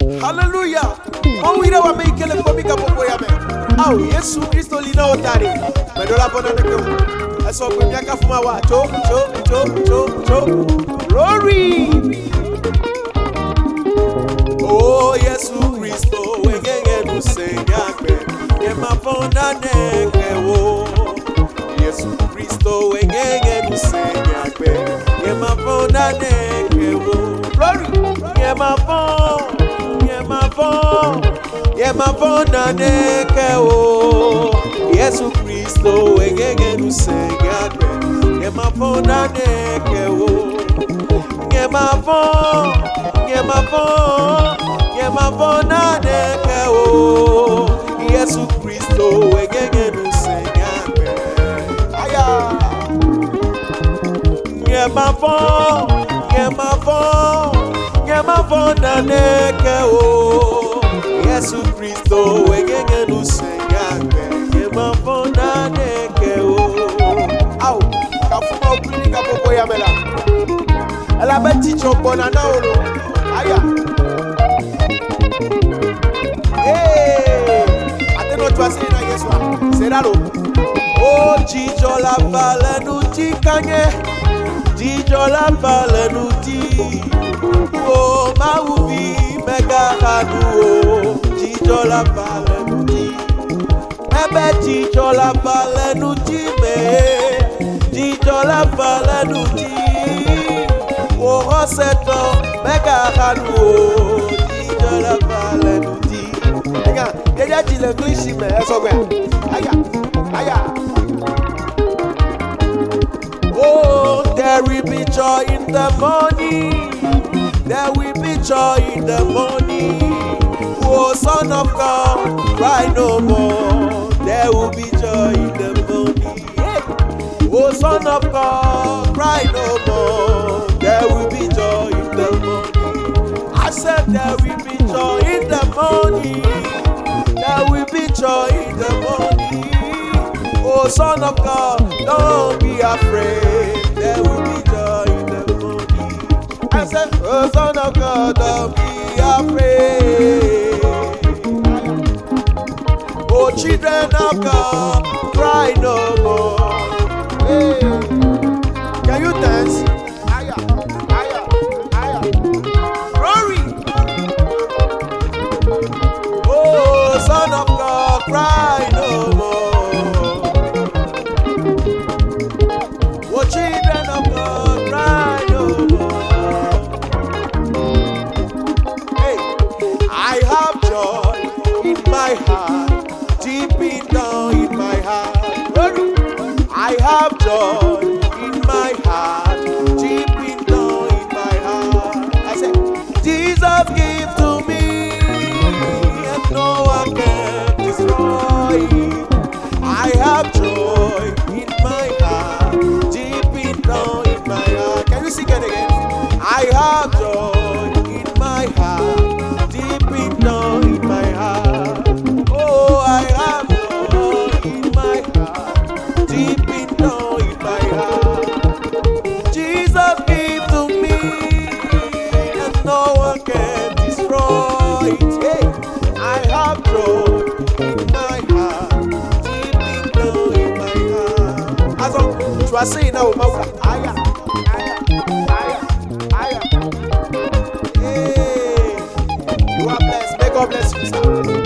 Hallelujah. Oh, we don't make a comic up for you. Oh, yes, Christo Lina Otari. Medola Bonanako. I saw Kunyaka from our glory. Oh, yes, Christo, again to say, Yama Bonanako. Yes, Christo, again to say, Yama Bonanako. Glory. Yama Bon. Yema bona neke o Yesu Kristo egege nusengakwe Yema bona neke o Yema bona neke o Yesu Kristo egege nusengakwe Aya Yema bona neke o Yesu Kristo wegenge nusengakwe Yema bona neke o Au kafuma okuni kapopo ya mela Ela beti chokona na olo Aya Ateno twase na Yeswa Seralo Oh jijo la pale nuti kanye Jijo la pale nuti Oh mauvi mega hanu Jijo la pale nuti Ebe jijo la pale nuti me Jijo la pale nuti Oh roseto mega hanu Jijo la pale nuti Ega, yeja jile klishi me eso gwe Aya Oh, there will be joy in the morning. There will be joy in the morning. Oh, Son of God, cry no more. There will be joy in the morning. Oh, Son of God, cry no more. There will be joy in the morning. I said there will be joy in the morning. There will be joy in the morning. Oh, Son of God, don't be afraid. There will be joy in the morning. I said, oh, Son of God, don't be afraid. Oh, children of God, cry no more. Hey. Can you dance? Aya. Glory. Oh, Son of God, cry no more. Children of God, cry no more. Hey, I have joy in my heart, deep down in my heart. I have joy in my heart, deep down in my heart. I say, Jesus gave to me, and no one can destroy it. I have joy in my heart. Down in my heart. Can you sing it again? I have joy in my heart, deep down in my heart. Oh, I have joy in my heart, deep down in my heart. Jesus gave to me, and no one can destroy it. Hey, I have joy in my heart, deep down in my heart. As long as I say now, Aya. Hey, you are blessed. May God bless you, sir.